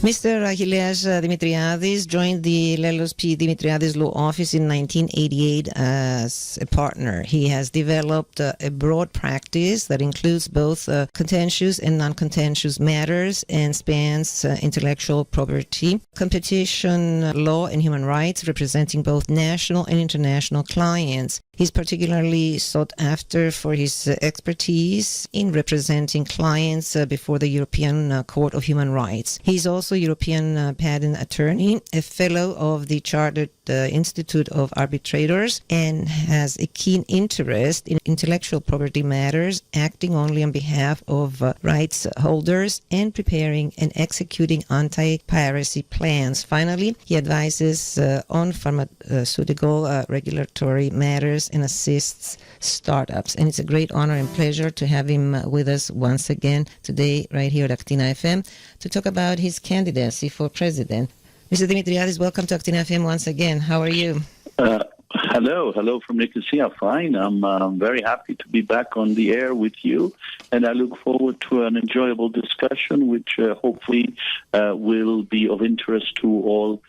Mr. Achilleas Demetriades joined the Lelos P. Demetriades Law Office in 1988 as a partner. He has developed a broad practice that includes both contentious and non-contentious matters and spans intellectual property, competition law, and human rights, representing both national and international clients. He's particularly sought after for his expertise in representing clients before the European Court of Human Rights. He's also European patent attorney, a fellow of the Chartered Institute of Arbitrators, and has a keen interest in intellectual property matters, acting only on behalf of rights holders and preparing and executing anti-piracy plans. Finally, he advises on pharmaceutical regulatory matters and assists startups. And it's a great honor and pleasure to have him with us once again today, right here at AKTINA FM, to talk about his candidacy for president. Mr. Demetriades, welcome to AKTINA FM once again. How are you? Hello from Nicosia. Fine. I'm very happy to be back on the air with you, and I look forward to an enjoyable discussion, which hopefully will be of interest to all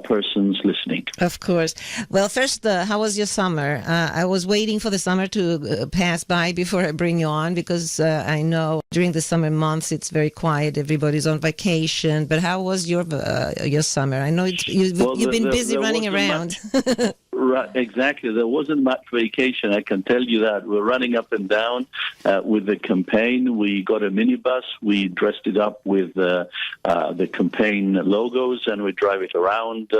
persons listening. Of course. Well, first, how was your summer? I was waiting for the summer to pass by before I bring you on, because I know during the summer months it's very quiet. Everybody's on vacation. But how was your summer? I know you've been busy running around. Right, exactly. There wasn't much vacation, I can tell you that. We're running up and down with the campaign. We got a minibus. We dressed it up with the campaign logos, and we drive it around,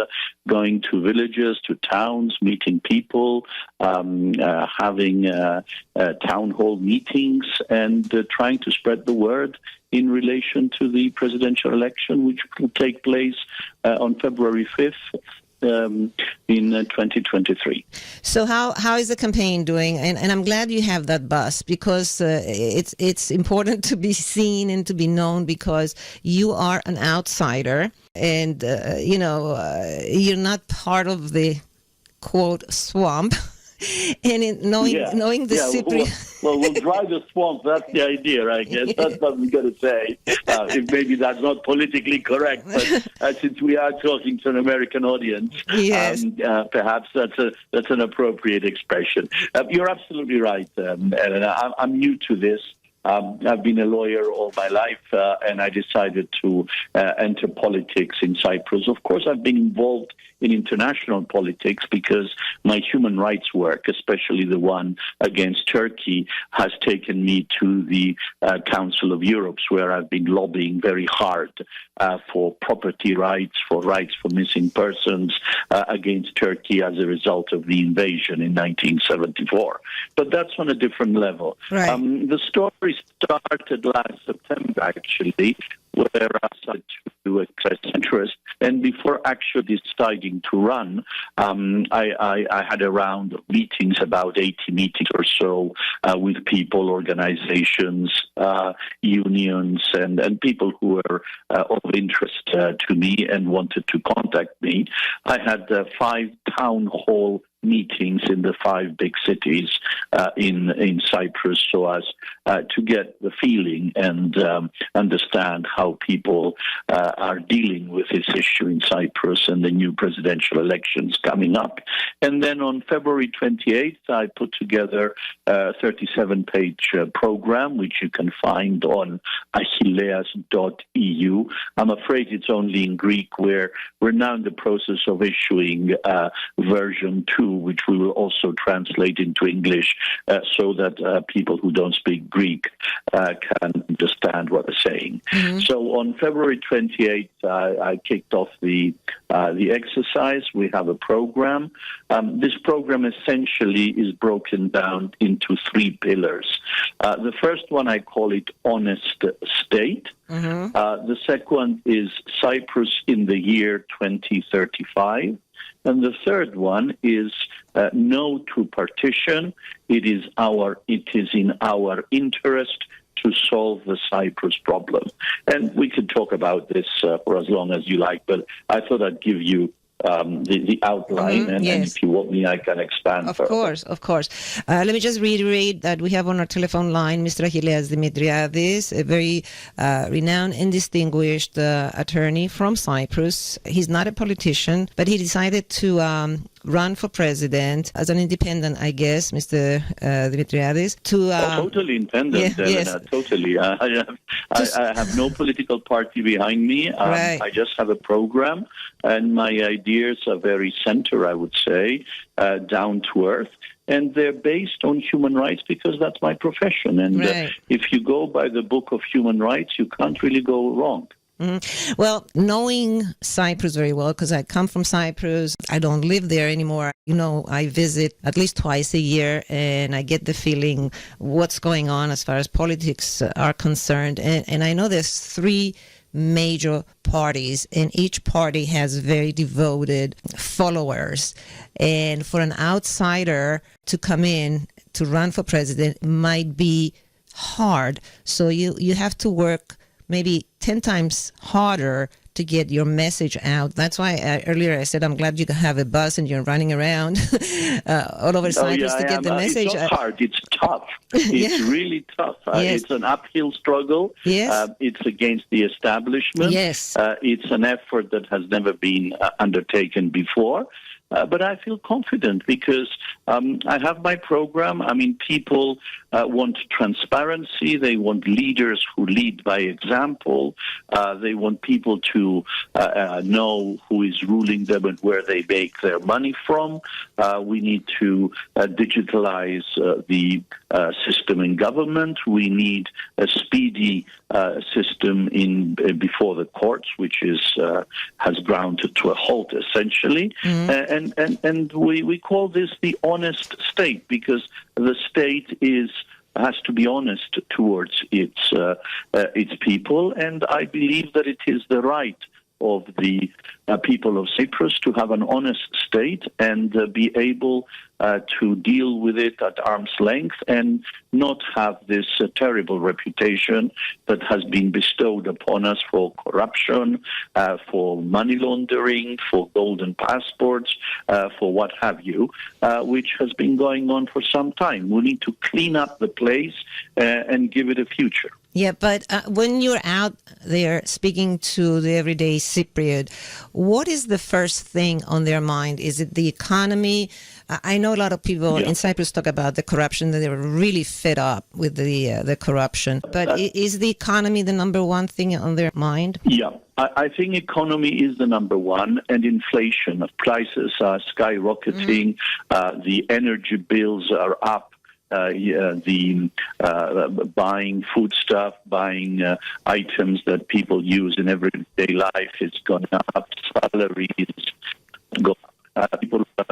going to villages, to towns, meeting people, having town hall meetings, and trying to spread the word in relation to the presidential election, which will take place on February 5th. In 2023. So how is the campaign doing? And I'm glad you have that bus, because it's important to be seen and to be known, because you are an outsider, and you're not part of the quote swamp. And knowing the Cypriot. Well, we'll drive the swamp. That's the idea, I guess. That's what we're going to say. If maybe that's not politically correct, but since we are talking to an American audience, yes. Perhaps that's an appropriate expression. You're absolutely right, Elena. I'm new to this. I've been a lawyer all my life, and I decided to enter politics in Cyprus. Of course, I've been involved in international politics because my human rights work, especially the one against Turkey, has taken me to the Council of Europe, where I've been lobbying very hard for property rights, for rights for missing persons against Turkey as a result of the invasion in 1974. But that's on a different level. Right. The story started last September, actually, where I started to express interest. And before actually deciding to run, I had a round of meetings, about 80 meetings or so, with people, organizations, unions, and people who were of interest to me and wanted to contact me. I had 5 town hall meetings in the 5 big cities in Cyprus, so as to get the feeling and understand how people are dealing with this issue in Cyprus and the new presidential elections coming up. And then on February 28th, I put together a 37-page program, which you can find on Achilleas.eu. I'm afraid it's only in Greek, where we're now in the process of issuing version 2, which we will also translate into English so that people who don't speak Greek can understand what they're saying. Mm-hmm. So on February 28th, I kicked off the exercise. We have a program. This program essentially is broken down into 3 pillars. The first one, I call it Honest State. Mm-hmm. The second one is Cyprus in the year 2035. And the third one is no to partition. It is in our interest to solve the Cyprus problem. And we could talk about this for as long as you like, but I thought I'd give you the outline, and if you want me, I can expand further. Of course. Let me just reiterate that we have on our telephone line Mr. Achilleas Demetriades, a very renowned and distinguished attorney from Cyprus. He's not a politician, but he decided to run for president as an independent, I guess, Mr. Demetriades. Totally independent, totally. I have no political party behind me. I just have a program, and my ideas are very center, I would say, down to earth. And they're based on human rights because that's my profession. And if you go by the book of human rights, you can't really go wrong. Mm-hmm. Well, knowing Cyprus very well, because I come from Cyprus, I don't live there anymore. You know, I visit at least twice a year, and I get the feeling what's going on as far as politics are concerned. And I know there's three major parties, and each party has very devoted followers. And for an outsider to come in to run for president might be hard. So you have to work maybe 10 times harder to get your message out. That's why earlier I said I'm glad you have a bus and you're running around all over Cyprus to get the message. It's not hard. It's tough. It's really tough. It's an uphill struggle. It's against the establishment. It's an effort that has never been undertaken before. But I feel confident because I have my program. I mean, people want transparency. They want leaders who lead by example. They want people to know who is ruling them and where they make their money from. We need to digitalize the system in government. We need a speedy system before the courts, which has grounded to a halt, essentially. And we call this the honest state because the state has to be honest towards its people, and I believe that it is the right of the people of Cyprus to have an honest state and be able to deal with it at arm's length and not have this terrible reputation that has been bestowed upon us for corruption, for money laundering, for golden passports, for what have you, which has been going on for some time. We need to clean up the place and give it a future. Yeah, but when you're out there speaking to the everyday Cypriot, what is the first thing on their mind? Is it the economy? I know a lot of people in Cyprus talk about the corruption, that they were really fed up with the corruption. But is the economy the number one thing on their mind? Yeah, I think economy is the number one, and inflation. Prices are skyrocketing. The energy bills are up. Buying foodstuff, buying items that people use in everyday life is going up. Salaries go up. People are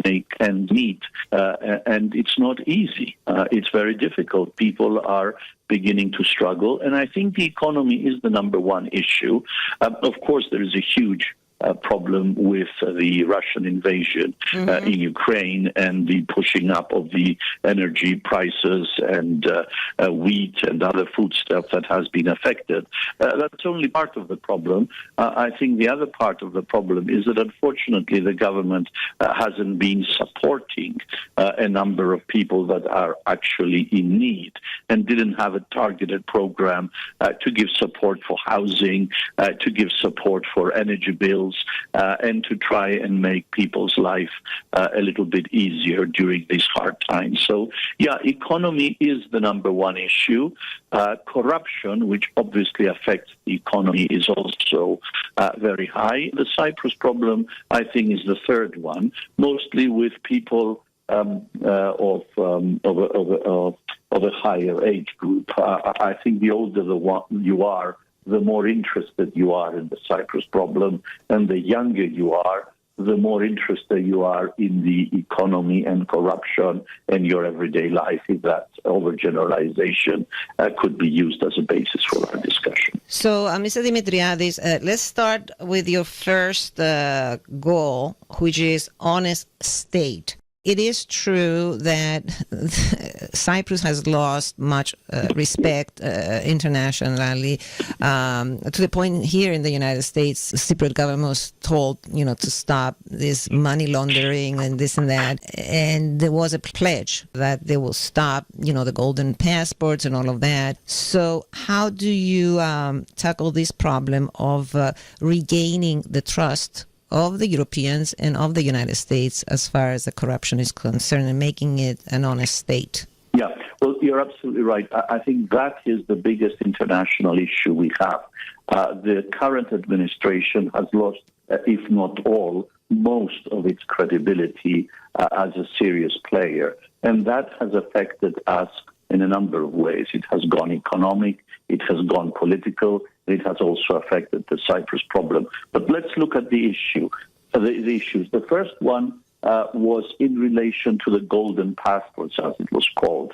make ends meet, and it's not easy. It's very difficult. People are beginning to struggle, and I think the economy is the number one issue. Of course, there is a huge problem with the Russian invasion in Ukraine and the pushing up of the energy prices and wheat and other foodstuff that has been affected. That's only part of the problem. I think the other part of the problem is that unfortunately the government hasn't been supporting a number of people that are actually in need and didn't have a targeted program to give support for housing, to give support for energy bills, and to try and make people's life a little bit easier during these hard times. So, economy is the number one issue. Corruption, which obviously affects the economy, is also very high. The Cyprus problem, I think, is the third one, mostly with people of a higher age group. I think the older you are, the more interested you are in the Cyprus problem, and the younger you are, the more interested you are in the economy and corruption and your everyday life, if that overgeneralization could be used as a basis for our discussion. So, Mr. Demetriades, let's start with your first goal, which is honest state. it is true that Cyprus has lost much respect internationally, to the point here in the United States, the Cypriot government was told, to stop this money laundering and this and that. And there was a pledge that they will stop, the golden passports and all of that. So how do you tackle this problem of regaining the trust of the Europeans and of the United States as far as the corruption is concerned and making it an honest state? Yeah, well, you're absolutely right. I think that is the biggest international issue we have. The current administration has lost, if not all, most of its credibility as a serious player. And that has affected us in a number of ways. It has gone economic, it has gone political, it has also affected the Cyprus problem. But let's look at the issue. The issues. The first one was in relation to the golden passports, as it was called,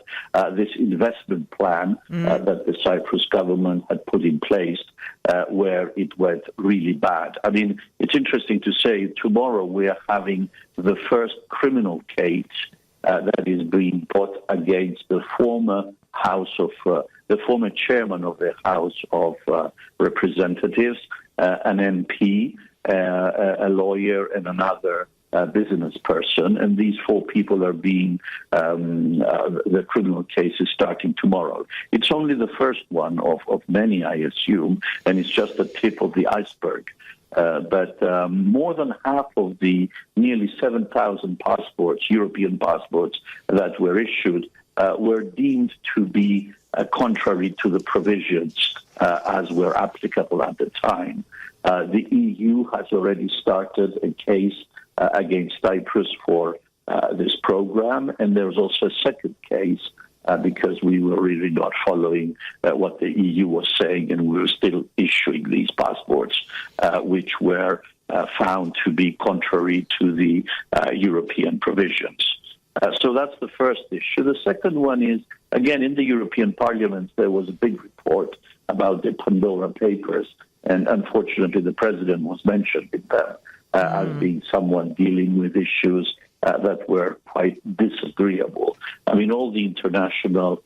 this investment plan that the Cyprus government had put in place, where it went really bad. I mean, it's interesting to say tomorrow we are having the first criminal case that is being brought against the former the former chairman of the House of Representatives, an MP, a lawyer, and another business person. And these four people are being, the criminal case is starting tomorrow. It's only the first one of many, I assume, and it's just the tip of the iceberg. But more than half of the nearly 7,000 passports, European passports, that were issued were deemed to be contrary to the provisions as were applicable at the time. The EU has already started a case against Cyprus for this program, and there's also a second case because we were really not following what the EU was saying, and we were still issuing these passports, which were found to be contrary to the European provisions. So that's the first issue. The second one is, again, in the European Parliament, there was a big report about the Pandora Papers, and unfortunately the President was mentioned in them as being someone dealing with issues that were quite disagreeable. I mean, all the international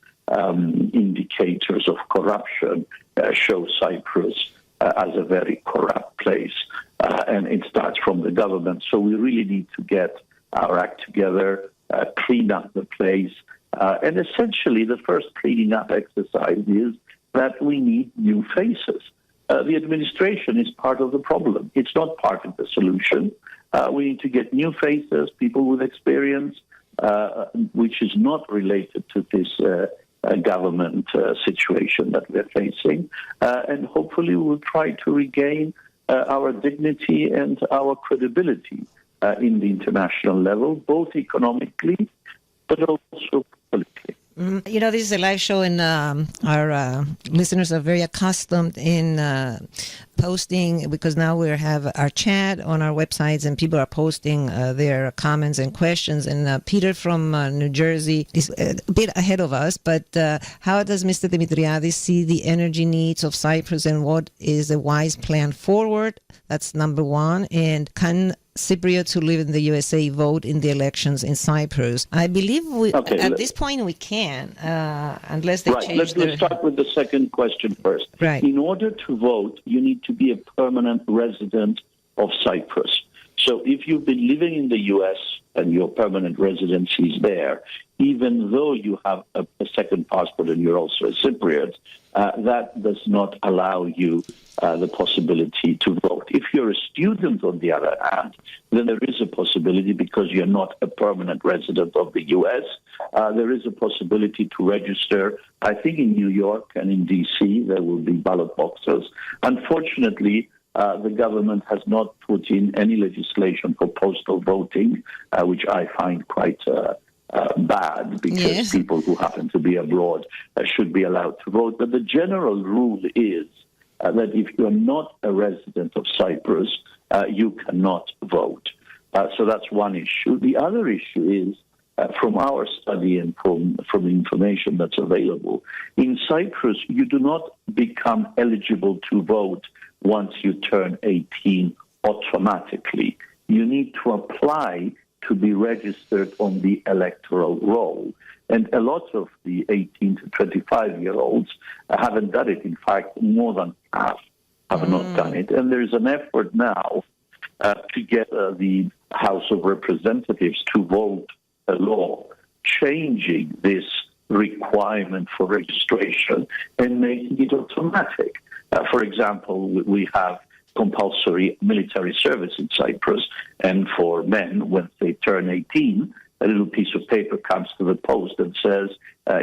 indicators of corruption show Cyprus as a very corrupt place, and it starts from the government. So we really need to get our act together, clean up the place, and essentially the first cleaning up exercise is that we need new faces. The administration is part of the problem. It's not part of the solution. We need to get new faces, people with experience, which is not related to this government situation that we're facing. And hopefully we'll try to regain our dignity and our credibility in the international level, both economically, but also politically. This is a live show, and our listeners are very accustomed in posting, because now we have our chat on our websites and people are posting their comments and questions. And Peter from New Jersey is a bit ahead of us, but how does Mr. Demetriades see the energy needs of Cyprus, and what is a wise plan forward? That's number one. And can Cypriots who live in the USA vote in the elections in Cyprus? I believe at this point we can, unless they change Let's start with the second question first. Right. In order to vote, you need to be a permanent resident of Cyprus. So if you've been living in the U.S. and your permanent residency is there, even though you have a second passport and you're also a Cypriot, that does not allow you the possibility to vote. If you're a student, on the other hand, then there is a possibility, because you're not a permanent resident of the U.S., there is a possibility to register. I think in New York and in D.C. there will be ballot boxes. Unfortunately, the government has not put in any legislation for postal voting, which I find quite bad, because people who happen to be abroad should be allowed to vote. But the general rule is that if you're not a resident of Cyprus, you cannot vote. So that's one issue. The other issue is, from our study and from the information that's available, in Cyprus, you do not become eligible to vote once you turn 18 automatically. You need to apply to be registered on the electoral roll. And a lot of the 18 to 25-year-olds haven't done it. In fact, more than half have not done it. And there's an effort now to get the House of Representatives to vote a law changing this requirement for registration and making it automatic. For example, we have compulsory military service in Cyprus, and for men, when they turn 18, a little piece of paper comes to the post and says,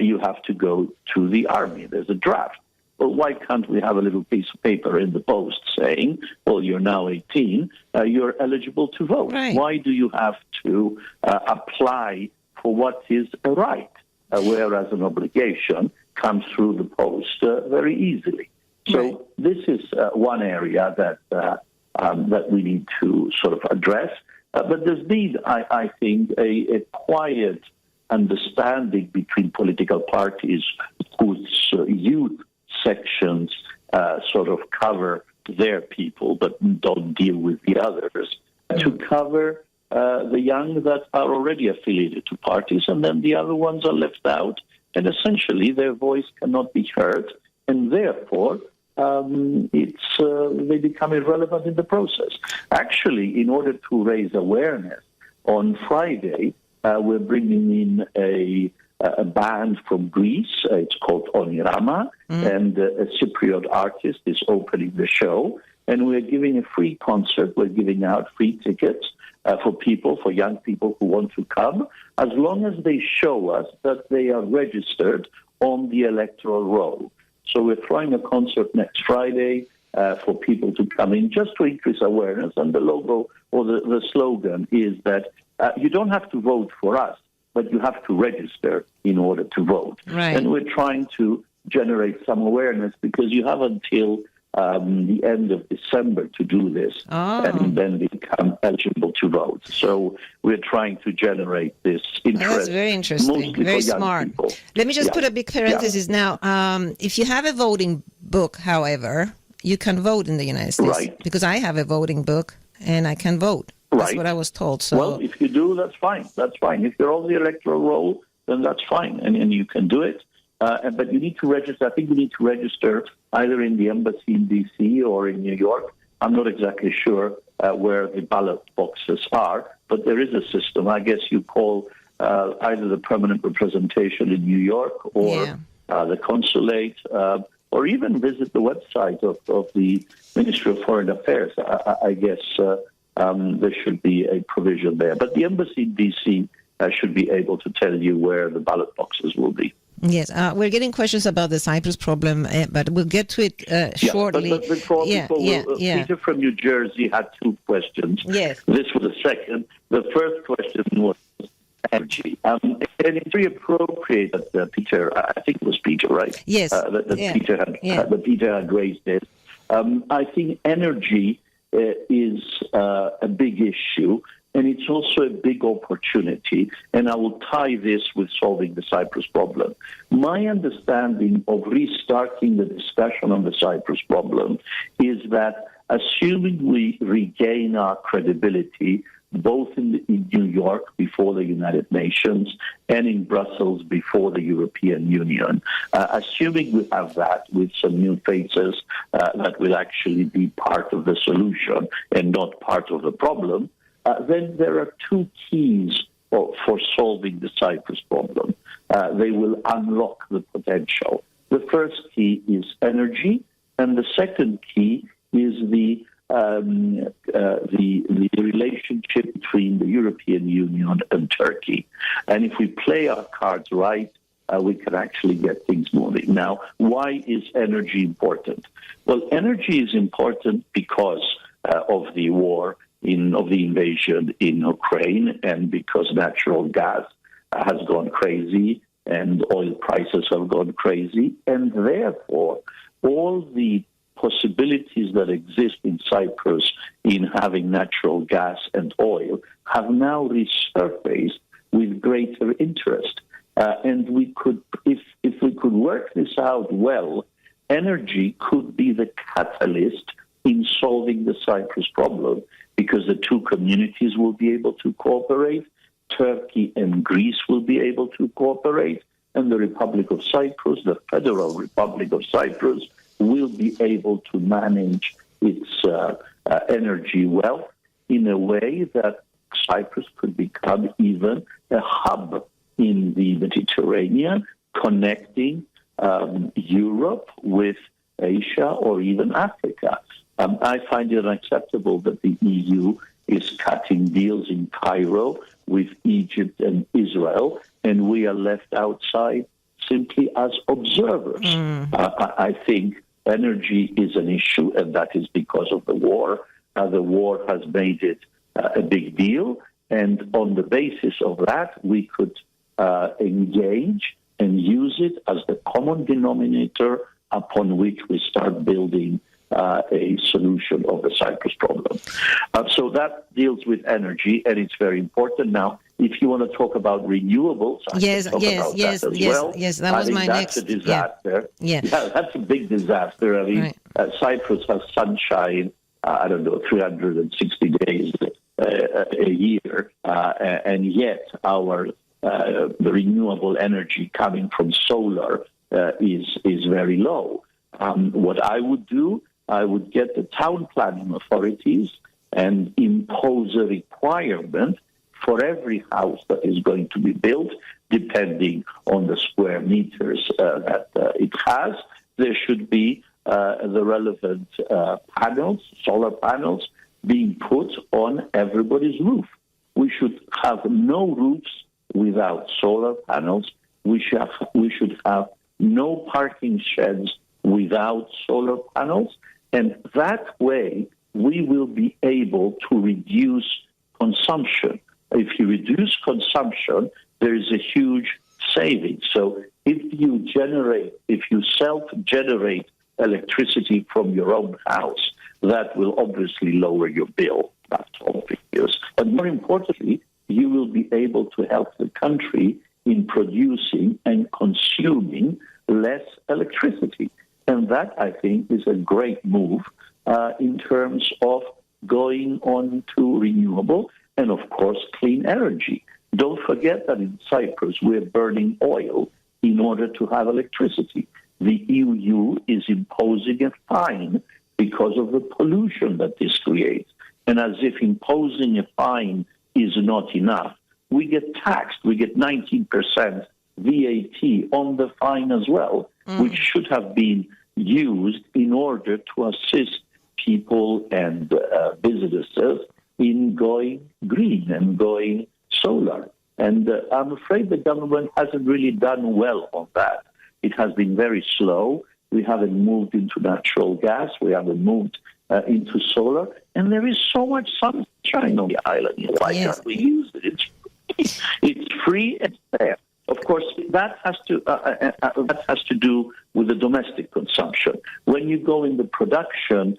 you have to go to the army. There's a draft. Well, why can't we have a little piece of paper in the post saying, well, you're now 18, you're eligible to vote? Right. Why do you have to apply for what is a right, whereas an obligation comes through the post very easily? So this is one area that we need to sort of address. But there's been, I think, a quiet understanding between political parties whose youth sections sort of cover their people but don't deal with the others, to cover the young that are already affiliated to parties, and then the other ones are left out, and essentially their voice cannot be heard, and therefore they become irrelevant in the process. Actually, in order to raise awareness, on Friday, we're bringing in a band from Greece. It's called Onirama, and a Cypriot artist is opening the show. And we're giving a free concert. We're giving out free tickets for young people who want to come, as long as they show us that they are registered on the electoral roll. So we're throwing a concert next Friday for people to come in just to increase awareness. And the logo or the slogan is that you don't have to vote for us, but you have to register in order to vote. Right. And we're trying to generate some awareness because you have until the end of December to do this and then become eligible to vote. So we're trying to generate this interest. That's very interesting, very smart. People. Let me just put a big parenthesis now. If you have a voting book, however, you can vote in the United States. Right. Because I have a voting book and I can vote. That's what I was told. So. Well, if you do, that's fine. That's fine. If you're on the electoral roll, then that's fine, and you can do it. But you need to register. I think you need to register either in the embassy in D.C. or in New York. I'm not exactly sure where the ballot boxes are, but there is a system. I guess you call either the permanent representation in New York or the consulate, or even visit the website of the Ministry of Foreign Affairs. I guess there should be a provision there. But the embassy in D.C. Should be able to tell you where the ballot boxes will be. Yes, we're getting questions about the Cyprus problem, but we'll get to it shortly. But before Peter from New Jersey had two questions. Yes. This was the second. The first question was energy. And it's very appropriate that Peter, I think it was Peter, right? Yes. That Peter had raised this. I think energy is a big issue. And it's also a big opportunity, and I will tie this with solving the Cyprus problem. My understanding of restarting the discussion on the Cyprus problem is that assuming we regain our credibility, both in New York before the United Nations and in Brussels before the European Union, assuming we have that with some new faces that will actually be part of the solution and not part of the problem, then there are two keys for solving the Cyprus problem. They will unlock the potential. The first key is energy, and the second key is the relationship between the European Union and Turkey. And if we play our cards right, we can actually get things moving. Now, why is energy important? Well, energy is important because of the war, of the invasion in Ukraine, and because natural gas has gone crazy and oil prices have gone crazy, and therefore all the possibilities that exist in Cyprus in having natural gas and oil have now resurfaced with greater interest. And we could, if we could work this out well, energy could be the catalyst in solving the Cyprus problem, because the two communities will be able to cooperate Turkey and Greece will be able to cooperate, and the Republic of Cyprus, the Federal Republic of Cyprus, will be able to manage its energy wealth in a way that Cyprus could become even a hub in the Mediterranean, connecting Europe with Asia or even Africa. I find it unacceptable that the EU is cutting deals in Cairo with Egypt and Israel, and we are left outside simply as observers. I think energy is an issue, and that is because of the war. The war has made it a big deal, and on the basis of that, we could engage and use it as the common denominator upon which we start building a solution of the Cyprus problem. So that deals with energy, and it's very important. Now, if you want to talk about renewables, yes, that was my next. That's a disaster. Yeah, that's a big disaster. I mean, Cyprus has sunshine, 360 days a year, and yet our the renewable energy coming from solar is very low. What I would do, I would get the town planning authorities and impose a requirement for every house that is going to be built, depending on the square meters that it has. There should be the relevant panels, solar panels, being put on everybody's roof. We should have no roofs without solar panels. We should have no parking sheds without solar panels. And that way, we will be able to reduce consumption. If you reduce consumption, there is a huge saving. So if you self-generate electricity from your own house, that will obviously lower your bill. That's obvious. But more importantly, you will be able to help the country in producing and consuming less electricity. And that, I think, is a great move in terms of going on to renewable and, of course, clean energy. Don't forget that in Cyprus, we're burning oil in order to have electricity. The EU is imposing a fine because of the pollution that this creates. And as if imposing a fine is not enough, we get taxed. We get 19% VAT on the fine as well, which should have been used in order to assist people and businesses in going green and going solar. And I'm afraid the government hasn't really done well on that. It has been very slow. We haven't moved into natural gas. We haven't moved into solar. And there is so much sunshine on the island. Why can't we use it? It's free and fair. Of course, that has to do with the domestic consumption. When you go into production,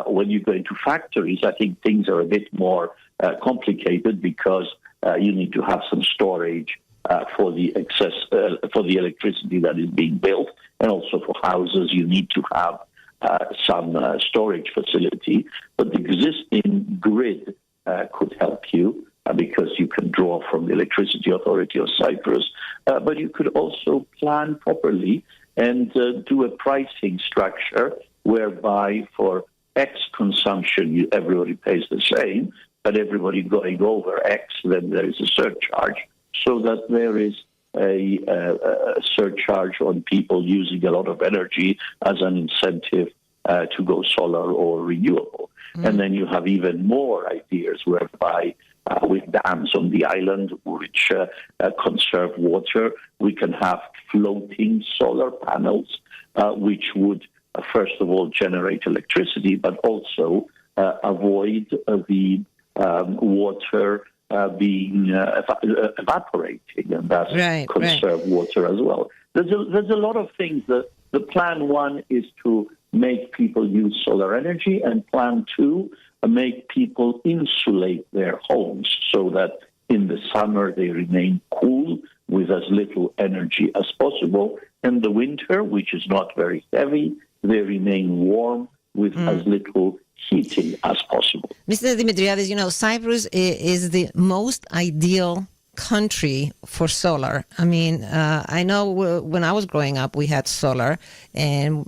when you go into factories, I think things are a bit more complicated because you need to have some storage for the electricity that is being built, and also for houses you need to have some storage facility. But the existing grid could help you. Because you can draw from the Electricity Authority of Cyprus, but you could also plan properly and do a pricing structure whereby for X consumption, everybody pays the same, but everybody going over X, then there is a surcharge, so that there is a surcharge on people using a lot of energy as an incentive to go solar or renewable. And then you have even more ideas whereby with dams on the island which conserve water, we can have floating solar panels which would, first of all, generate electricity, but also avoid the water being evaporating, and thus conserve water as well. There's a lot of things. The plan one is to make people use solar energy, and plan two, make people insulate their homes so that in the summer they remain cool with as little energy as possible. And the winter, which is not very heavy, they remain warm with as little heating as possible. Mr. Demetriades, Cyprus is the most ideal country for solar. I mean, I know when I was growing up, we had solar, and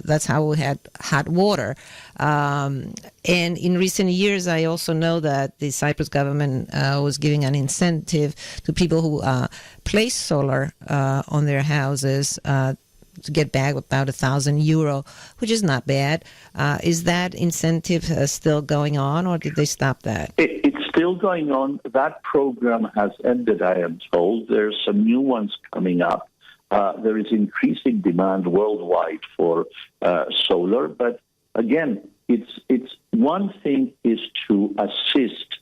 that's how we had hot water. And in recent years, I also know that the Cyprus government was giving an incentive to people who place solar on their houses to get back about €1,000, which is not bad. Is that incentive still going on, or did they stop that? It's still going on. That program has ended, I am told. There's some new ones coming up. There is increasing demand worldwide for solar, but again, it's one thing is to assist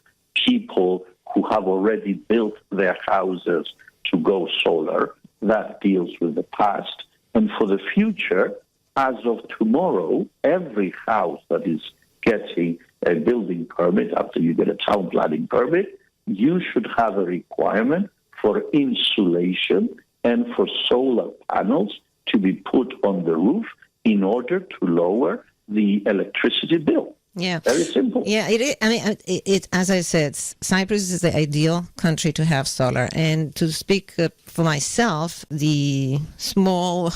people who have already built their houses to go solar. That deals with the past. And for the future, as of tomorrow, every house that is getting a building permit, after you get a town planning permit, you should have a requirement for insulation and for solar panels to be put on the roof in order to lower the electricity bill. Yeah. Very simple. Yeah, it is. I mean, it as I said, Cyprus is the ideal country to have solar. And to speak for myself, the small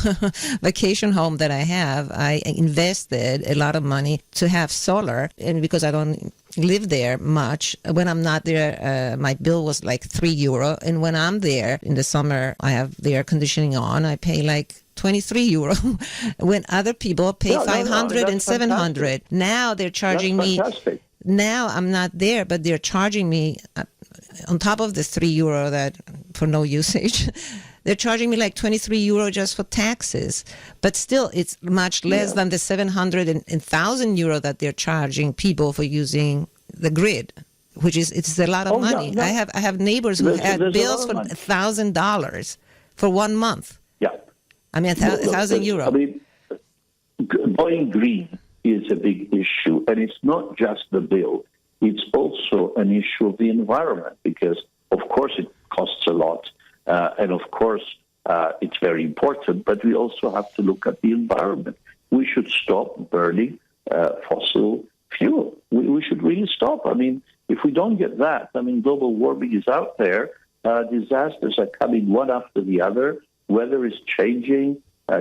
vacation home that I have, I invested a lot of money to have solar. And because I don't live there much, when I'm not there, my bill was like €3. And when I'm there in the summer, I have the air conditioning on, I pay like €23 when other people pay 500 and 700. Fantastic. Now they're charging me. Now I'm not there, but they're charging me on top of the €3 that for no usage. They're charging me like €23 just for taxes, but still it's much less than the 700 and €1,000 that they're charging people for using the grid, which is it's a lot of money. No. I have neighbors who had bills for $1,000 for 1 month. Yeah. I mean, €1,000. I mean, going green is a big issue, and it's not just the bill. It's also an issue of the environment because, of course, it costs a lot, and of course, it's very important, but we also have to look at the environment. We should stop burning fossil fuel. We should really stop. I mean, if we don't get that, I mean, global warming is out there. Disasters are coming one after the other. Weather is changing.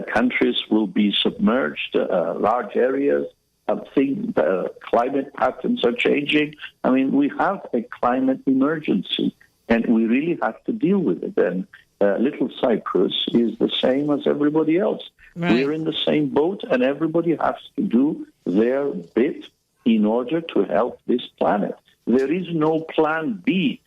Countries will be submerged, large areas. Climate patterns are changing. I mean, we have a climate emergency, and we really have to deal with it. And little Cyprus is the same as everybody else. Right. We're in the same boat, and everybody has to do their bit in order to help this planet. There is no plan B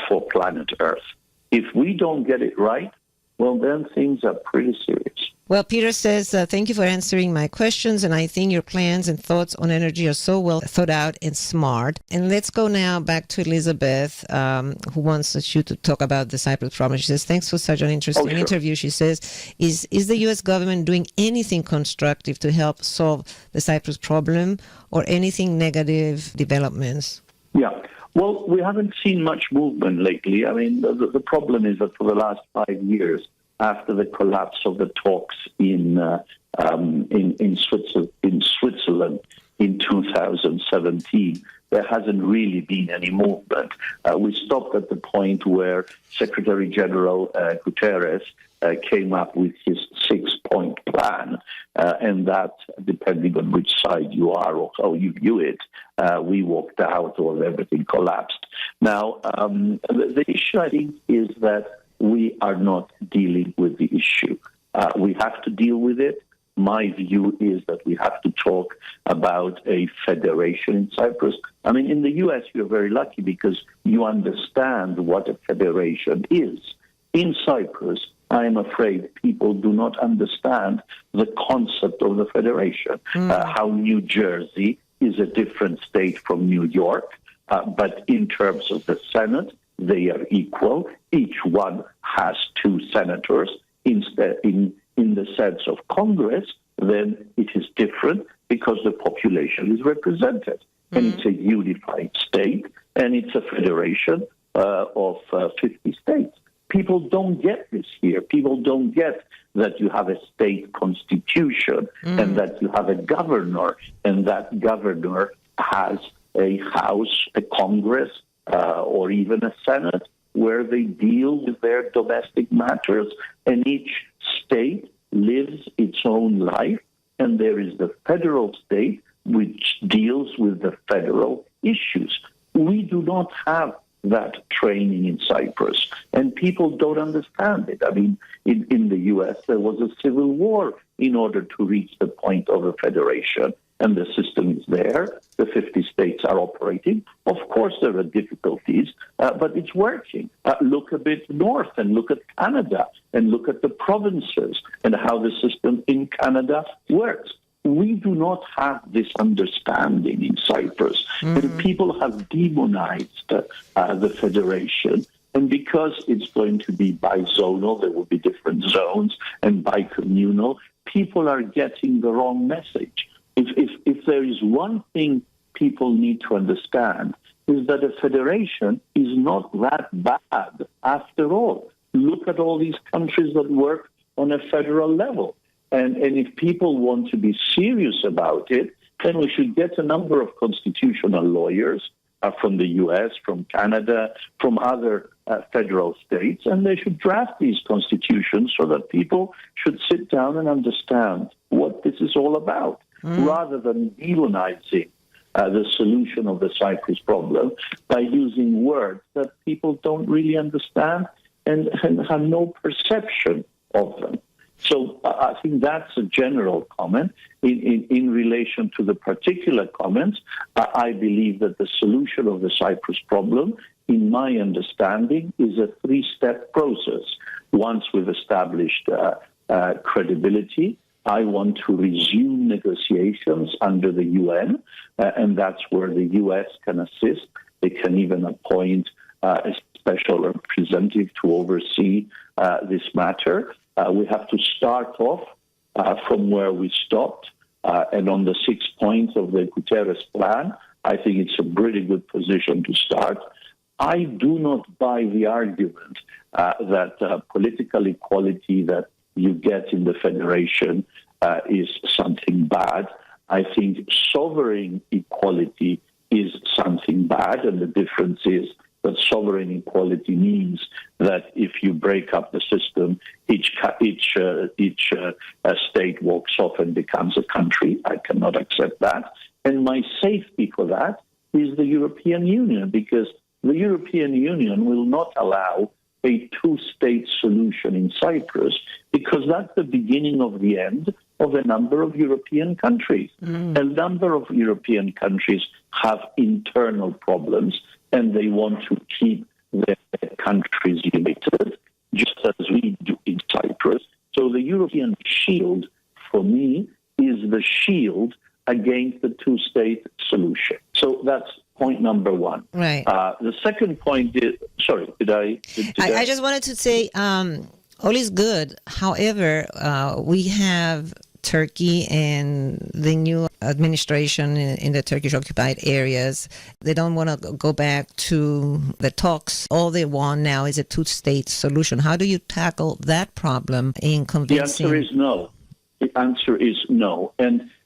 for planet Earth. If we don't get it right, well, then things are pretty serious. Well, Peter says, thank you for answering my questions, and I think your plans and thoughts on energy are so well thought out and smart. And let's go now back to Elizabeth, who wants you to talk about the Cyprus problem. She says, thanks for such an interesting interview. She says, is the U.S. government doing anything constructive to help solve the Cyprus problem or anything negative developments? Yeah. Well, we haven't seen much movement lately. I mean, the problem is that for the last 5 years, after the collapse of the talks in Switzerland in 2017, there hasn't really been any movement. We stopped at the point where Secretary General Guterres came up with his 6-point plan, and that, depending on which side you are or how you view it, we walked out or everything collapsed. Now, the issue, I think, is that we are not dealing with the issue. We have to deal with it. My view is that we have to talk about a federation in Cyprus. I mean, in the U.S., you're very lucky because you understand what a federation is. In Cyprus, I'm afraid people do not understand the concept of the federation, how New Jersey is a different state from New York, but in terms of the Senate, they are equal. Each one has 2 senators. Instead, in the sense of Congress, then it is different because the population is represented. And it's a unified state, and it's a federation of 50 states. People don't get this here. People don't get that you have a state constitution and that you have a governor, and that governor has a House, a Congress, or even a Senate where they deal with their domestic matters, and each state lives its own life, and there is the federal state which deals with the federal issues. We do not have that training in Cyprus, and people don't understand it. I mean, in the U.S., there was a civil war in order to reach the point of a federation, and the system is there. The 50 states are operating. Of course, there are difficulties, but it's working. Look a bit north and look at Canada and look at the provinces and how the system in Canada works. We do not have this understanding in Cyprus. And people have demonized the federation. And because it's going to be bizonal, there will be different zones, and bicommunal, people are getting the wrong message. If there is one thing people need to understand, is that a federation is not that bad after all. Look at all these countries that work on a federal level. And if people want to be serious about it, then we should get a number of constitutional lawyers from the U.S., from Canada, from other federal states, and they should draft these constitutions so that people should sit down and understand what this is all about, rather than demonizing the solution of the Cyprus problem by using words that people don't really understand and have no perception of them. So I think that's a general comment. In relation to the particular comments, I believe that the solution of the Cyprus problem, in my understanding, is a three-step process. Once we've established credibility, I want to resume negotiations under the UN, and that's where the U.S. can assist. They can even appoint a special representative to oversee this matter. We have to start off from where we stopped, and on the 6 points of the Guterres plan, I think it's a pretty good position to start. I do not buy the argument that political equality that you get in the federation is something bad. I think sovereign equality is something bad, and the difference is that sovereign equality means that if you break up the system, each state walks off and becomes a country. I cannot accept that. And my safety for that is the European Union, because the European Union will not allow a two-state solution in Cyprus, because that's the beginning of the end of a number of European countries. A number of European countries have internal problems, and they want to keep their countries united, just as we do in Cyprus. So the European shield, for me, is the shield against the two-state solution. So that's point number one. Right. The second point is, sorry, I just wanted to say, all is good. However, we have Turkey and the new administration in the Turkish occupied areas. They don't want to go back to the talks. All they want now is a two-state solution. How do you tackle that problem in convincing? The answer is no. The answer is no.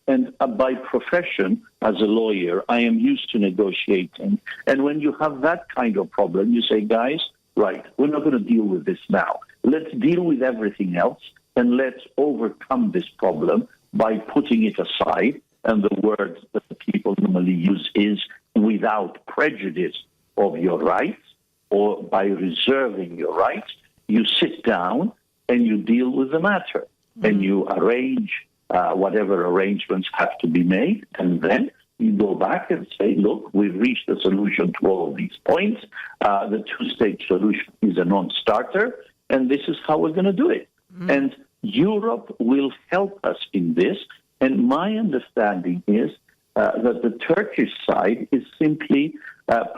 And by profession, as a lawyer, I am used to negotiating. And when you have that kind of problem, you say, guys, right, we're not going to deal with this now. Let's deal with everything else, and let's overcome this problem by putting it aside. And the word that the people normally use is without prejudice of your rights, or by reserving your rights. You sit down and you deal with the matter, and you arrange whatever arrangements have to be made, and then you go back and say, look, we've reached a solution to all of these points. The two-state solution is a non-starter, and this is how we're going to do it. And Europe will help us in this, and my understanding is that the Turkish side is simply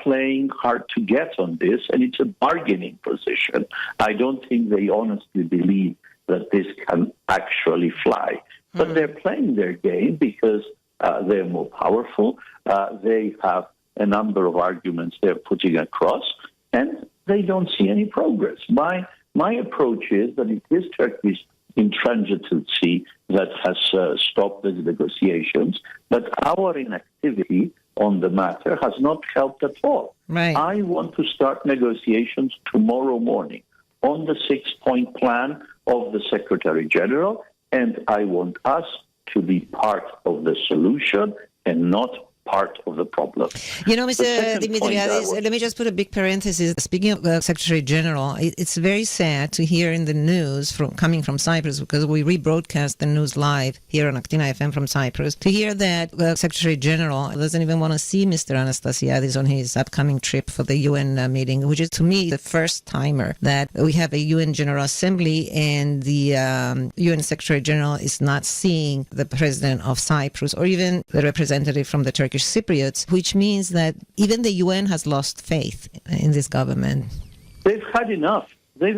playing hard to get on this, and it's a bargaining position. I don't think they honestly believe that this can actually fly. But they're playing their game because they're more powerful. They have a number of arguments they're putting across, and they don't see any progress. My approach is that it is Turkey's intransigency that has stopped these negotiations, but our inactivity on the matter has not helped at all. Right. I want to start negotiations tomorrow morning on the 6-point plan of the Secretary General, and I want us to be part of the solution and not part of the problem. You know, Mr. Demetriades, let me just put a big parenthesis. Speaking of the Secretary General, it's very sad to hear in the news coming from Cyprus, because we rebroadcast the news live here on AKTINA FM from Cyprus, to hear that the Secretary General doesn't even want to see Mr. Anastasiadis on his upcoming trip for the UN meeting, which is to me the first timer that we have a UN General Assembly and the UN Secretary General is not seeing the President of Cyprus or even the representative from the Turkish Cypriots, which means that even the UN has lost faith in this government. They've had enough.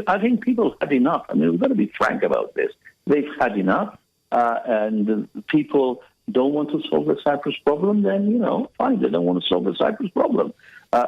I think people had enough. I mean, we've got to be frank about this. They've had enough, and people don't want to solve the Cyprus problem, then, fine, they don't want to solve the Cyprus problem.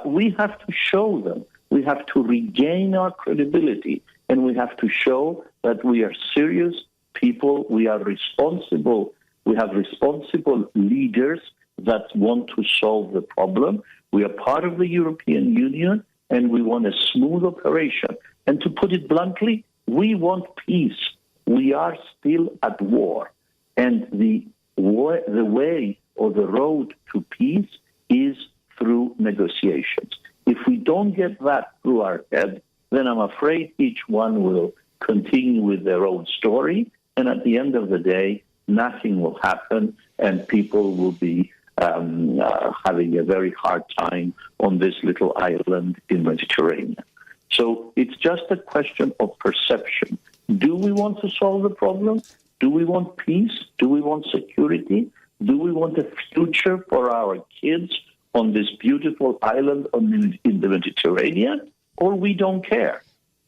We have to show them. We have to regain our credibility, and we have to show that we are serious people. We are responsible. We have responsible leaders that want to solve the problem. We are part of the European Union, and we want a smooth operation. And to put it bluntly, we want peace. We are still at war. And the way or the road to peace is through negotiations. If we don't get that through our head, then I'm afraid each one will continue with their own story. And at the end of the day, nothing will happen, and people will be having a very hard time on this little island in the Mediterranean. So it's just a question of perception. Do we want to solve the problem? Do we want peace? Do we want security? Do we want a future for our kids on this beautiful island in the Mediterranean? Or we don't care?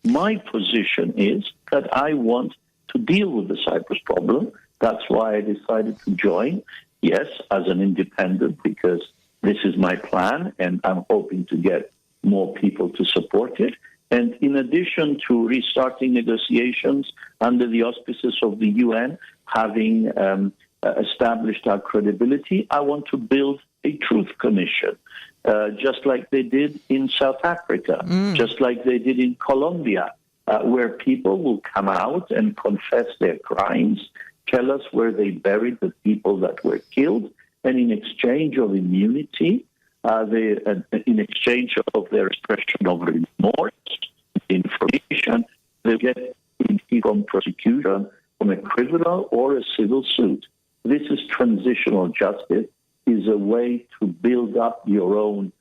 My position is that I want to deal with the Cyprus problem. That's why I decided to join. Yes, as an independent, because this is my plan, and I'm hoping to get more people to support it. And in addition to restarting negotiations under the auspices of the UN, having established our credibility, I want to build a truth commission, just like they did in South Africa, just like they did in Colombia, where people will come out and confess their crimes, tell us where they buried the people that were killed, and in exchange of immunity, in exchange of their expression of remorse, information, they get immunity from prosecution, from a criminal or a civil suit. This is transitional justice, is a way to build up your own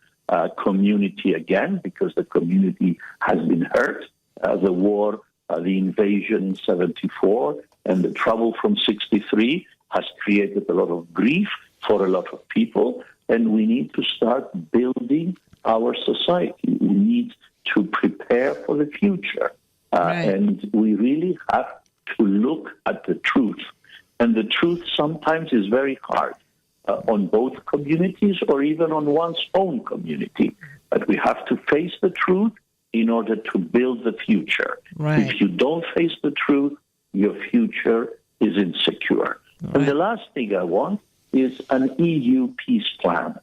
community again, because the community has been hurt. The war, the invasion in 1974, and the trouble from 1963 has created a lot of grief for a lot of people, and we need to start building our society. We need to prepare for the future, and we really have to look at the truth. And the truth sometimes is very hard on both communities or even on one's own community. But we have to face the truth in order to build the future. Right. If you don't face the truth, your future is insecure. Right. And the last thing I want is an EU peace plan.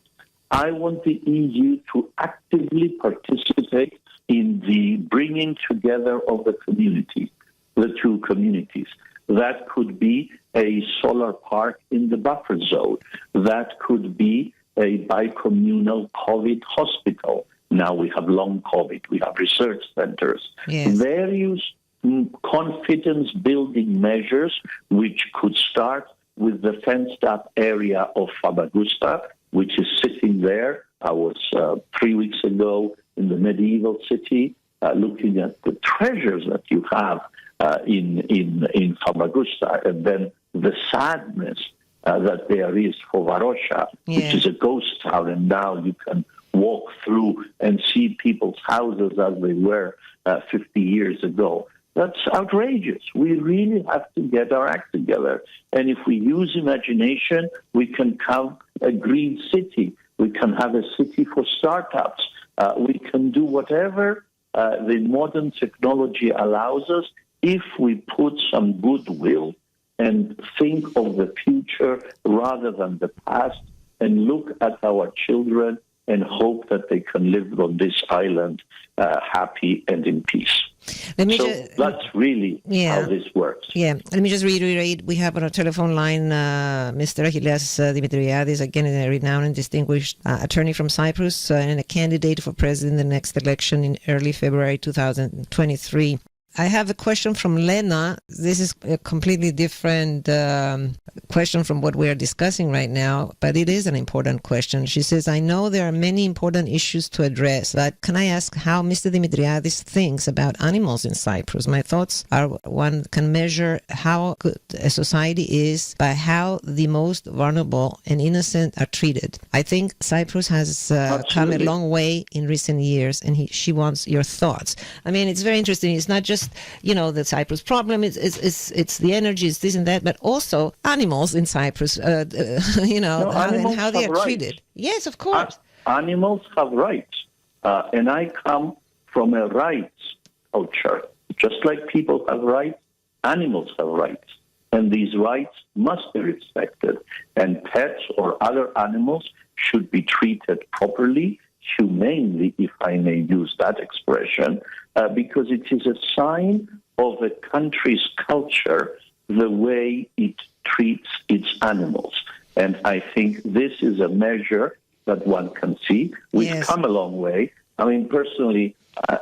I want the EU to actively participate in the bringing together of the community, the two communities. That could be a solar park in the buffer zone. That could be a bicommunal COVID hospital. Now we have long COVID. We have research centers. Yes. Various confidence-building measures, which could start with the fenced-up area of Famagusta, which is sitting there. I was 3 weeks ago in the medieval city, looking at the treasures that you have in Famagusta, and then the sadness that there is for Varosha, which is a ghost town, and now you can walk through and see people's houses as they were 50 years ago. That's outrageous. We really have to get our act together. And if we use imagination, we can have a green city. We can have a city for startups. We can do whatever the modern technology allows us if we put some goodwill and think of the future rather than the past and look at our children and hope that they can live on this island happy and in peace. That's really how this works. Yeah, let me just reiterate. We have on our telephone line Mr. Achilleas Demetriades, again a renowned and distinguished attorney from Cyprus and a candidate for president in the next election in early February 2023. I have a question from Lena. This is a completely different question from what we are discussing right now, but it is an important question. She says, I know there are many important issues to address, but can I ask how Mr. Demetriades thinks about animals in Cyprus? My thoughts are one can measure how good a society is by how the most vulnerable and innocent are treated. I think Cyprus has come a long way in recent years, and she wants your thoughts. I mean, it's very interesting. It's not just the Cyprus problem, it's the energy, it's this and that, but also animals in Cyprus, how they are treated. Yes, of course. Animals have rights, and I come from a rights culture. Just like people have rights, animals have rights, and these rights must be respected, and pets or other animals should be treated properly, humanely, if I may use that expression, because it is a sign of a country's culture, the way it treats its animals. And I think this is a measure that one can see. We've come a long way. I mean, personally,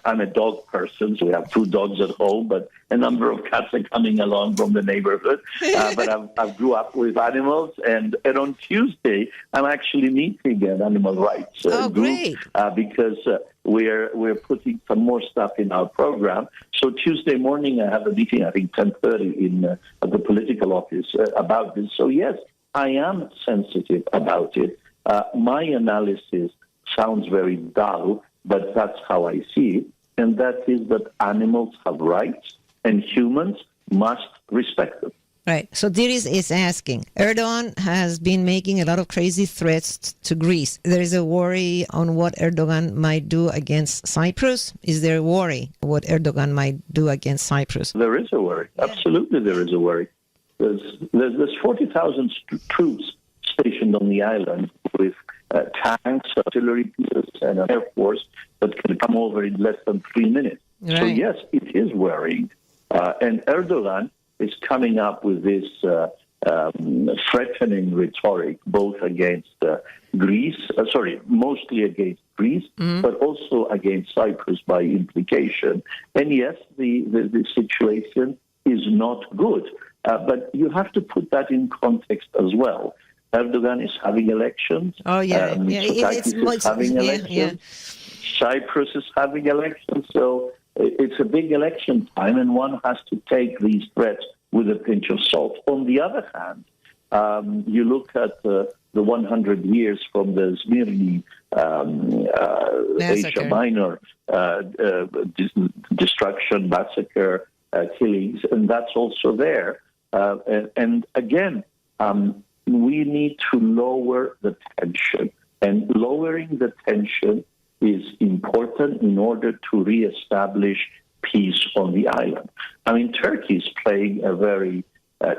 I'm a dog person, so we have 2 dogs at home, but a number of cats are coming along from the neighborhood. But I've grew up with animals, and on Tuesday, I'm actually meeting an animal rights group because we're putting some more stuff in our program. So Tuesday morning, I have a meeting, I think 10:30 at the political office about this. So yes, I am sensitive about it. My analysis sounds very dull, but that's how I see it, and that is that animals have rights and humans must respect them. Right. So Diris is asking, Erdogan has been making a lot of crazy threats to Greece. There is a worry on what Erdogan might do against Cyprus. Is there a worry what Erdogan might do against Cyprus? There is a worry. Absolutely there is a worry. There's 40,000 troops stationed on the island with tanks, artillery pieces, and an air force that can come over in less than 3 minutes. Right. So yes, it is worrying. And Erdogan is coming up with this threatening rhetoric, both against Greece, mostly against Greece, but also against Cyprus by implication. And yes, the situation is not good. But you have to put that in context as well. Erdogan is having elections. Oh, yeah. Mitsotakis is having elections. Yeah. Cyprus is having elections. So it's a big election time, and one has to take these threats with a pinch of salt. On the other hand, you look at the 100 years from the Smyrni Asia Minor destruction, massacre, killings, and that's also there. And again, we need to lower the tension. And lowering the tension is important in order to reestablish peace on the island. I mean, Turkey is playing a very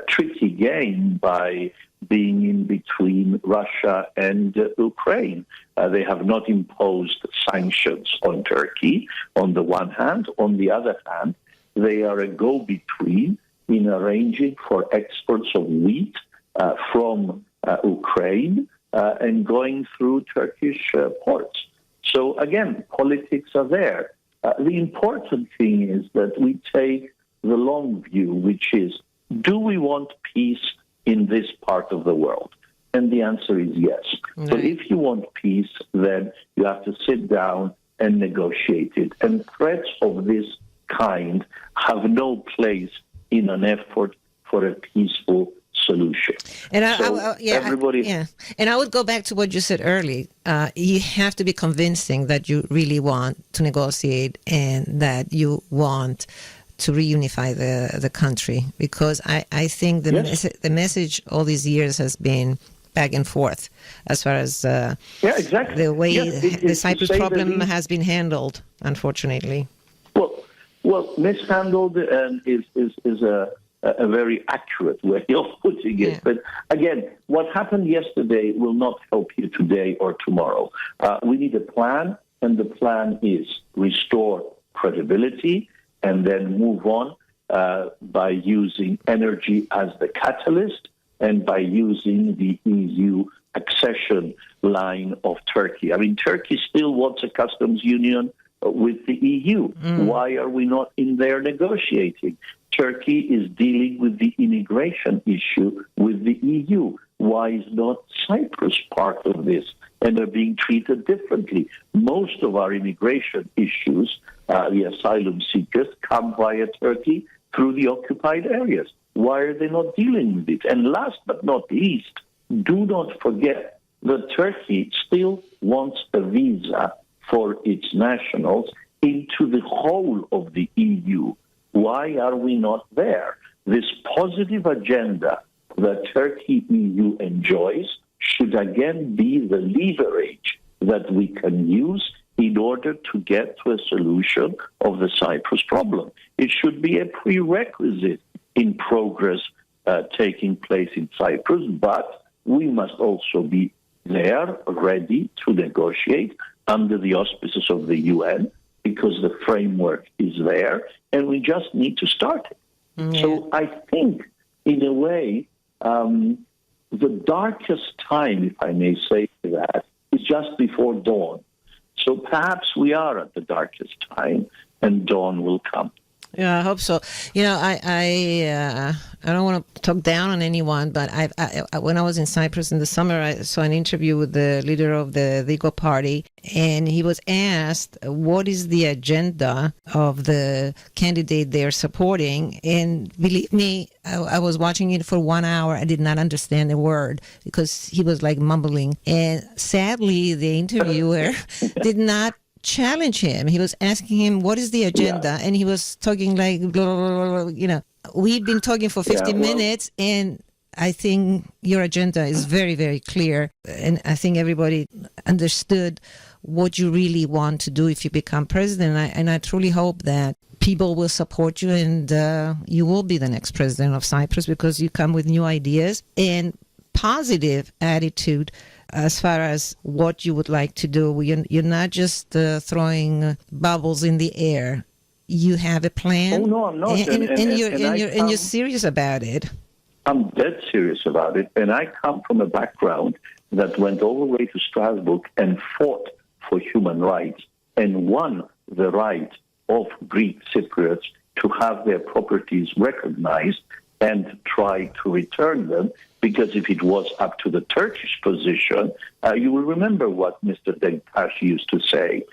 tricky game by being in between Russia and Ukraine. They have not imposed sanctions on Turkey on the one hand. On the other hand, they are a go-between in arranging for exports of wheat from Ukraine and going through Turkish ports. So again, politics are there. The important thing is that we take the long view, which is, do we want peace in this part of the world? And the answer is yes. Right. So if you want peace, then you have to sit down and negotiate it. And threats of this kind have no place in an effort for a peaceful solution. And And I would go back to what you said earlier. You have to be convincing that you really want to negotiate and that you want to reunify the country, because I think the message all these years has been back and forth as far as the way the Cyprus problem has been handled, unfortunately. Well, mishandled is a very accurate way of putting it. But again, what happened yesterday will not help you today or tomorrow. We need a plan, and the plan is restore credibility and then move on by using energy as the catalyst and by using the EU accession line of Turkey. I mean, Turkey still wants a customs union with the EU. Why are we not in there negotiating? Turkey is dealing with the immigration issue with the EU. Why is not Cyprus part of this? And they're being treated differently. Most of our immigration issues, the asylum seekers, come via Turkey through the occupied areas. Why are they not dealing with it? And last but not least, do not forget that Turkey still wants a visa for its nationals into the whole of the EU. Why are we not there? This positive agenda that Turkey-EU enjoys should again be the leverage that we can use in order to get to a solution of the Cyprus problem. It should be a prerequisite in progress taking place in Cyprus, but we must also be there, ready to negotiate under the auspices of the UN, because the framework is there, and we just need to start it. Yeah. So I think, in a way, the darkest time, if I may say that, is just before dawn. So perhaps we are at the darkest time, and dawn will come. Yeah, I hope so. You know, I don't want to talk down on anyone, but I when I was in Cyprus in the summer, I saw an interview with the leader of the Ligo party, and he was asked what is the agenda of the candidate they're supporting. And believe me, I was watching it for 1 hour. I did not understand a word because he was like mumbling. And sadly, the interviewer did not challenge him. He was asking him, what is the agenda? And he was talking like, blah, blah, blah, blah, you know, we've been talking for 50 minutes, and I think your agenda is very, very clear. And I think everybody understood what you really want to do if you become president. And I truly hope that people will support you, and you will be the next president of Cyprus, because you come with new ideas and positive attitude as far as what you would like to do. You're not just throwing bubbles in the air. You have a plan. Oh, no, I'm not. And you're serious about it. I'm dead serious about it. And I come from a background that went all the way to Strasbourg and fought for human rights and won the right of Greek Cypriots to have their properties recognized and try to return them, because if it was up to the Turkish position, you will remember what Mr. Denktaş used to say.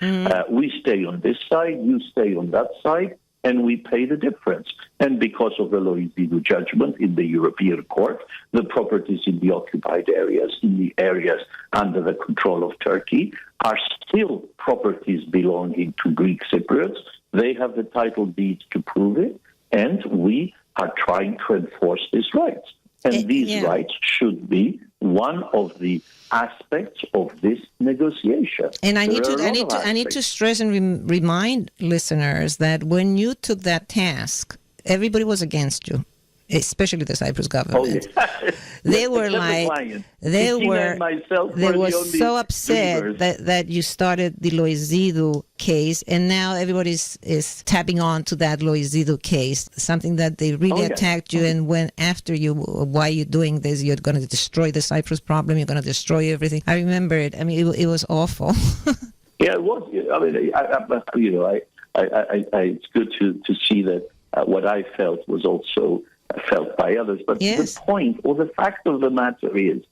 We stay on this side, you stay on that side, and we pay the difference. And because of the Loizidou judgment in the European Court, the properties in the occupied areas, in the areas under the control of Turkey, are still properties belonging to Greek Cypriots. They have the title deeds to prove it, and we are trying to enforce these rights. And these rights should be one of the aspects of this negotiation. And I need to stress and remind listeners that when you took that task, everybody was against you, especially the Cyprus government. Oh, yeah. They were like, they were so upset that you started the Loizidou case, and now everybody is tapping on to that Loizidou case, something that they really attacked you and went after you. Why are you doing this? You're going to destroy the Cyprus problem. You're going to destroy everything. I remember it. I mean, it was awful. Yeah, it was. I mean, it's good to see that what I felt was also felt by others. But the point, or the fact of the matter is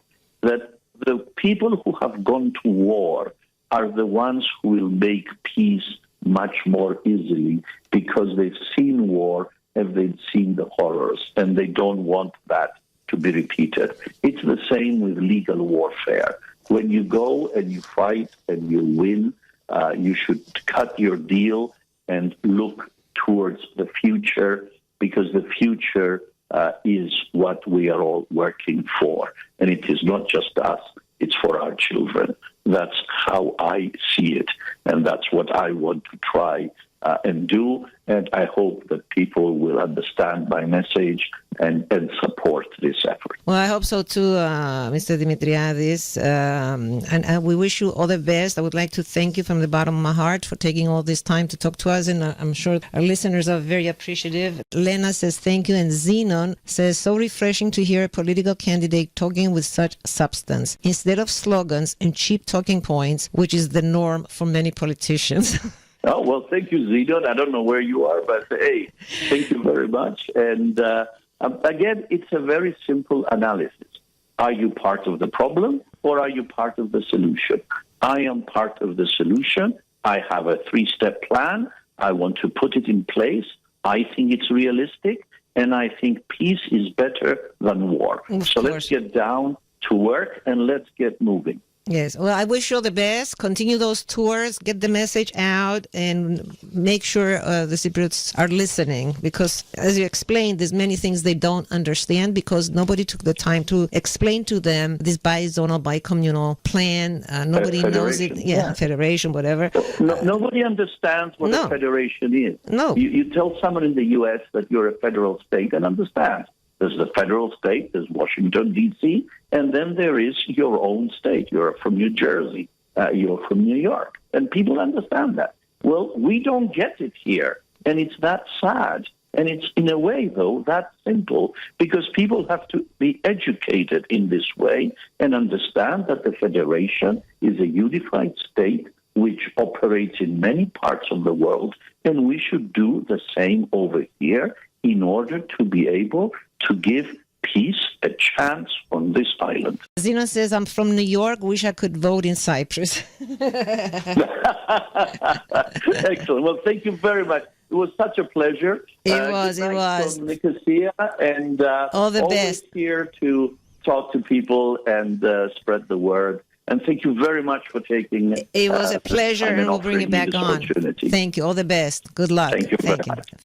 that the people who have gone to war are the ones who will make peace much more easily, because they've seen war and they've seen the horrors, and they don't want that to be repeated. It's the same with legal warfare. When you go and you fight and you win, you should cut your deal and look towards the future, because the future is what we are all working for. And it is not just us, it's for our children. That's how I see it. And that's what I want to try and do. And I hope that people will understand my message and support this effort. Well, I hope so too, Mr. Demetriades. And we wish you all the best. I would like to thank you from the bottom of my heart for taking all this time to talk to us. And I'm sure our listeners are very appreciative. Lena says thank you. And Zenon says, so refreshing to hear a political candidate talking with such substance instead of slogans and cheap talking points, which is the norm for many politicians. Oh, well, thank you, Zidon. I don't know where you are, but hey, thank you very much. And again, it's a very simple analysis. Are you part of the problem or are you part of the solution? I am part of the solution. I have a 3-step plan. I want to put it in place. I think it's realistic. And I think peace is better than war. So let's get down to work and let's get moving. Yes. Well, I wish you all the best. Continue those tours, get the message out, and make sure the Cypriots are listening because, as you explained, there's many things they don't understand because nobody took the time to explain to them this bi-zonal, bi-communal plan. Nobody knows it. Yeah, federation, whatever. Nobody understands what a federation is. No. You tell someone in the U.S. that you're a federal state and understands. There's the federal state, there's Washington, D.C., and then there is your own state. You're from New Jersey, you're from New York, and people understand that. Well, we don't get it here, and it's that sad. And it's, in a way, though, that simple, because people have to be educated in this way and understand that the federation is a unified state which operates in many parts of the world, and we should do the same over here in order to be able to give peace a chance on this island. Zeno says, I'm from New York, wish I could vote in Cyprus. Excellent. Well, thank you very much. It was such a pleasure. It was. From Nicosia, and all the always best. Here to talk to people and spread the word. And thank you very much for taking it was a pleasure, and we'll bring it back on. Opportunity. Thank you. All the best. Good luck. Thank you very much.